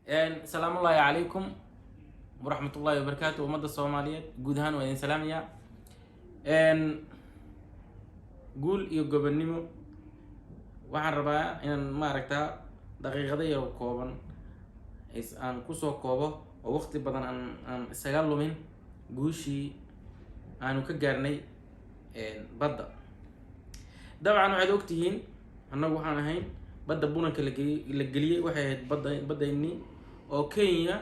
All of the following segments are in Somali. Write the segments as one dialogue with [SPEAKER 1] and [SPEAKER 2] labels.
[SPEAKER 1] السلام الله عليكم ورحمة الله وبركاته ومدى الصوماليات جودهان وإن سلامية إن قول يقبل نمو waxaan rabaa inaan maaragtaa daqiiqada yar oo kooban aan kusoo koobo oo waqti badan aan isaga lumin guushii aanu ka gaarnay badda. dabcan waxaad ogtihiin annagu waxaan ahayn badda bunanka la geliyay waxay ahayd baddaynii oo Kenya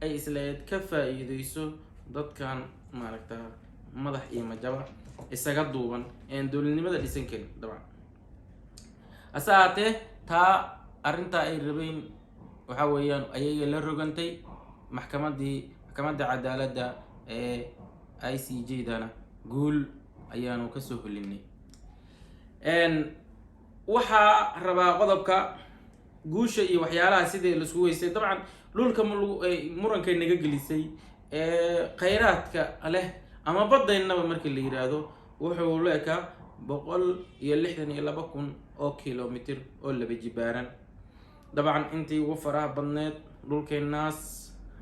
[SPEAKER 1] ay isleed ka faa'iideyso dadkan maaragtaa madax iyo majaba isaga duuban dowladnimada dhisan karin. dabcan asaate taa arinta ay rabeen waxa weeyaan ayaga la rogantay maxkamadda cadaaladda ee ICJ dana guul ayaanu ka soo helinay. waxa rabaa qodobka guusha iyo waxyaalaha sidii la isku weysay. dabcan dhulka muranka naga gelisay khayraadka leh ama badaynaba markii la yiraahdo wuxuu leeyahay 162,000 oo kilomitir oo laba jibaaran. dabcan intii ugu faraha badneed dhulkeenaas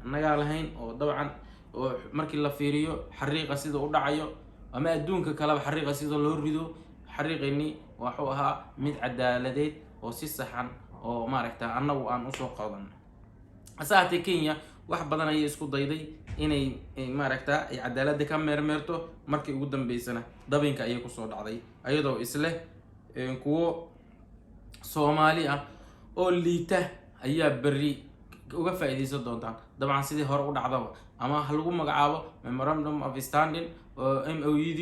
[SPEAKER 1] naga lahayn oo dabcan oo markii la fiiriyo xariiqa sida u dhacayo ama adduunka kale xariiqa sida loo rido xariiqini wuxuu ahaa mid cadaaladeed oo si saxan oo maaragtaa annagu aan u soo qaadan. asaate Kenya wax badan ay isku dayday inay maaragtaa ay cadaaladda ka meermeerto markii ugu dambeysana dabinka ay ku soo dhacday ayadoo isle kuwo Soomaali ah oo liita ayaa bari uga faa'iideysan doontaan. dabcan sidii hore u dhacdaba ama lagu magacaabo memorandum of understanding oo MOUD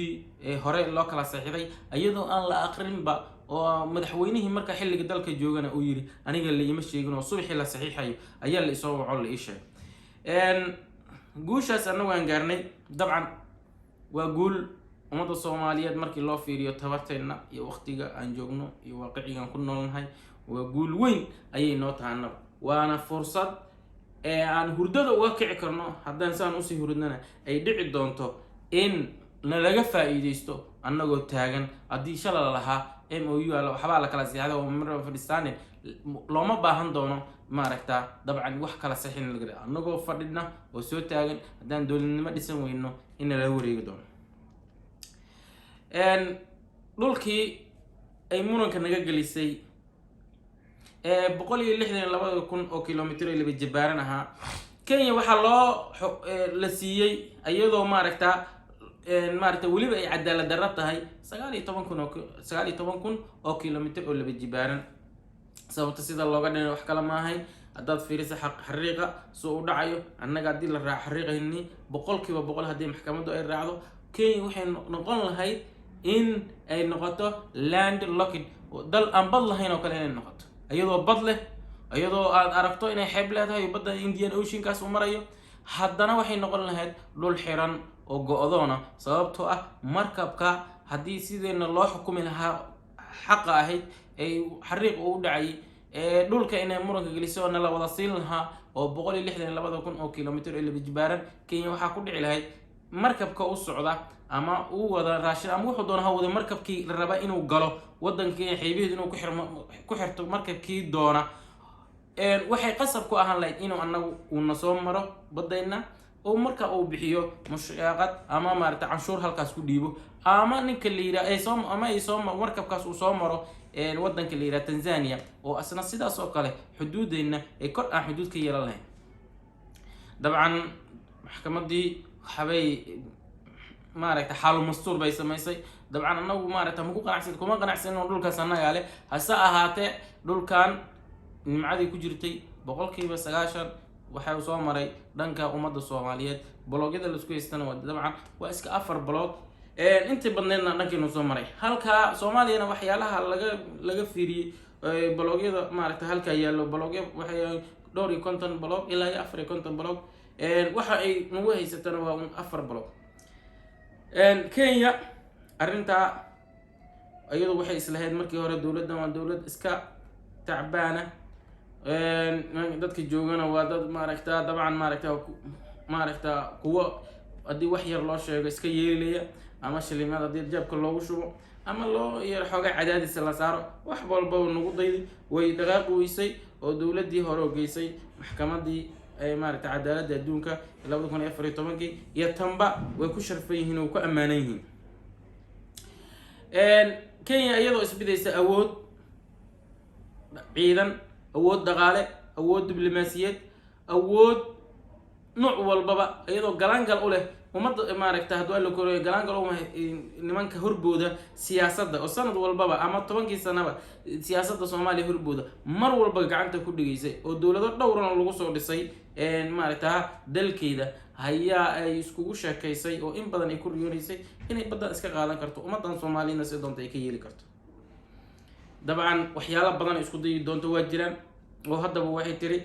[SPEAKER 1] hore loo kala saxiixday ayadoo aan la aqrinba oo madaxweynihii marka xilliga dalka joogana uu yiri aniga la ima sheegin oo subaxii la saxiixayo ayaa la isoo waco la ishay. guushaas anagu aan gaarnay dabcan waa guul ummadda Soomaaliyeed markii loo fiiriyo tabarteena iyo waqtiga aan joogno iyo waaqicigan ku noolnahay waa guul weyn ayay noo tahay. waana fursad aan hurdada uga kici karno haddaan saan usii hurdana ay dhici doonto in laga faa'iideysto annagoo taagan. haddii shalay lahaa MOU waxba la kala saxiixday oo memorandum of understanding looma baahan doono maaragtaa dabcan wax kala saxiixin laga annagoo fadhidna oo soo taagan haddaan dowladnimo dhisan weyno in la wareegi doono. dhulkii ay muranka naga gelisay 162,000 oo kilomitir laba jibaaran ahaa Kenya waxa loo la siiyay ayadoo maaragtaa waliba ay cadaalad darro tahay 19,000 oo kilomitir oo laba jibaaran. sababta sida looga dhinay wax kala ma ahayn haddaad fiiriso xariiqa soo u dhacayo annaga haddii la raaco xariiqayni 100% haddii maxkamaddu ay raacdo Kenya waxay noqon lahayd in ay noqoto land locked dal aan bad lahayn oo kale inay noqoto ayadoo bad leh ayadoo aad aragto inay xeeb leedahay badda Indian Ocean kaas u marayo haddana waxay noqon lahayd dhul xiran oo go'doona sababtoo ah markabka haddii sideena loo xukumi lahaa xaq ahayd ay xariiq u dhacay dhulka inay muranka geliso na la wada siin lahaa oo 162,000 oo kilomitir laba jibaaran Kenya waxa ku dhici lahayd markabka u socda ama uu wada raashin ama wuxuu doona wada markabkii la raba inuu galo wadanka xeebihiisa inuu ku xirto markabkii doona waxay qasab ku ahaan lahayd inuu annagu uu soo maro badayna oo marka uu bixiyo mushaqad ama maarta canshuur halkaas ku dhiibo ama ninka liira ay soo markabkaas uu soo maro wadanka liira Tanzania oo asna sidaas oo kale xuduudeena ay kor aan xuduud ka yeelan lahayn. dabcan maxkamadii waxbay maaragta xalu mastuur bay samaysay. dabcan annagu maaragta kuma qanacsan oo dhulkaas annaga leh hase ahaatee dhulkan nimcadii ku jirtay 90% waxa uu soo maray dhanka ummadda Soomaaliyeed. blogyada la isku haystana waa dabcan waa iska 4 blog inta badneedna dhankeenu soo maray halka Soomaaliyana waxyaalaha laga fiiriyay blogyada maaragta halka yaalo blogyo waxay dhowr iyo 50 blog ilaa 450 blog waxa ay nagu haysatana waa 4 blog. Kenya arinta ayadu waxay islahayd markii hore dawladdan waa dawlad iska tacbaana dadka joogana waa dad maaragtaa dabcan maaragtaa kuwa haddii wax yar loo sheego iska yeelaya ama shilimaad haddii jabka loogu shubo ama loo yar xoogaa cadaadis la saaro wax walba nagu dayday way dhaqaaqi weysay oo dowladii hore oo geysay maxkamadii maaragtay cadaaladda adduunka 2014 iyo tanba way ku sharfan yihiin oo ku amaanan yihiin. Kenya iyadoo isbidaysa awood ciidan, awood dhaqaale, awood diblomaasiyadeed, awood nooc walbaba iyadoo galaangal u leh ummadda maaragtay haddii la koriyo galaangal u nimanka horbooda siyaasadda oo sanad walbaba ama 10 sanaba siyaasadda Soomaaliya horbooda mar walba gacanta ku dhigaysay oo dowlado dhowran lagu soo dhisay maaragtay dalkeeda hayaa ay iskugu sheekaysay oo in badan ay ku riyoonaysay inay badda iska qaadan karto ummadan Soomaaliyeed si doonta ay ka yeeli karto. dabcan waxyaalo badan isku day doonto waa jiraan oo haddaba waxay tiri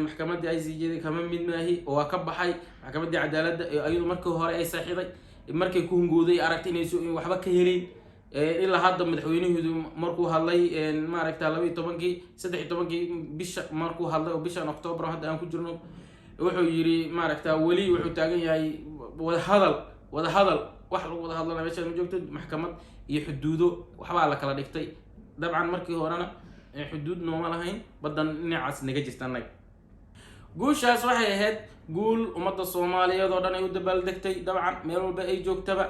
[SPEAKER 1] maxkamadda ICJ kama mid maahi oo ka baxay maxkamadda cadaaladda ayadu markii hore ay saaxiiday markay ku hungooday aragtay inay soo waxba ka helin ilaa hadda madaxweynuhu markuu hadlay maaragtay 13 bisha markuu hadlay oo bishan October hadda aan ku jirno wuxuu yiri maaragtay wali wuxuu taagan yahay wada hadal wax lagu wada hadlana meesha ma joogto maxkamad iyo xuduudo waxba la kala dhigtay. dabcan markii horena xuduud nooma lahayn badan dhinacaas naga jirtanay. guushaas waxay ahayd guul ummadda Soomaaliyeed oo dhan ay u dabaaldegtay dabcan meel walba ay joogtaba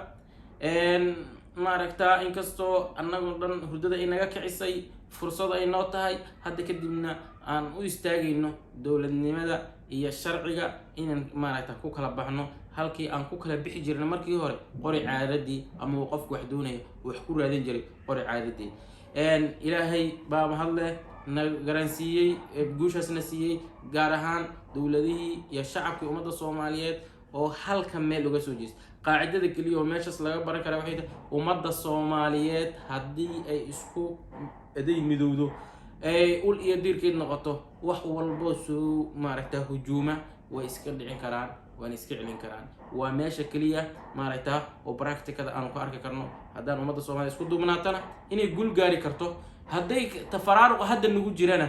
[SPEAKER 1] maaragtay inkastoo annagu dhan hurdada ay naga kicisay fursad ay noo tahay hadda kadibna aan u istaagayno dowladnimada iyo sharciga inaan maaragtay ku kala baxno halkii aan ku kala bixi jirnay markii hore qori caaradii ama qofku wax doonaya wax ku raadin jiray qori caaradii. ilaahay baa mahadle na garansiiyay guushaasna siiyay gaar ahaan dowladihii iyo shacabkii ummadda Soomaaliyeed oo halka meel uga soo jeestay. qaacidada kaliya oo meeshaas laga baran kara waxay tahay ummadda Soomaaliyeed haddii ay isku aday midowdo ay ul iyo diirkeed noqoto wax walba soo maaragtay hujuuma way iska dhicin karaan waan iska celin karaan. waa meesha kaliya maaragtay oo practicada aan ku arki karno haddaan ummadda Soomaaliyeed isku duubnaatana inay guul gaari karto. hadday tafaraaruq hadda nagu jirana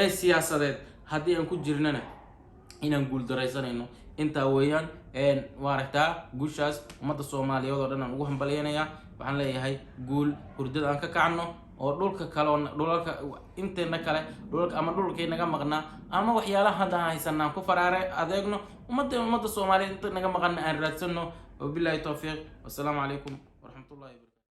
[SPEAKER 1] ee siyaasadeed haddii aan ku jirnana inaan guul daraysanayno inta weeyaan maaragtay guushaas ummadda Soomaaliyeed oo dhan aan ugu hambalyeynaya. waxaan leeyahay guul hurdada aan ka kacno oo dhulka kale oo dhulalka inteena kale dhulka ama dhulkay naga maqnaa ama waxyaalaha hadda haysanaa ku faraare adeegno ummadda Soomaaliyeed inta naga maqan aan raadsano. wabillahi tawfiiq wasalaamu calaykum waraxmatullaahi.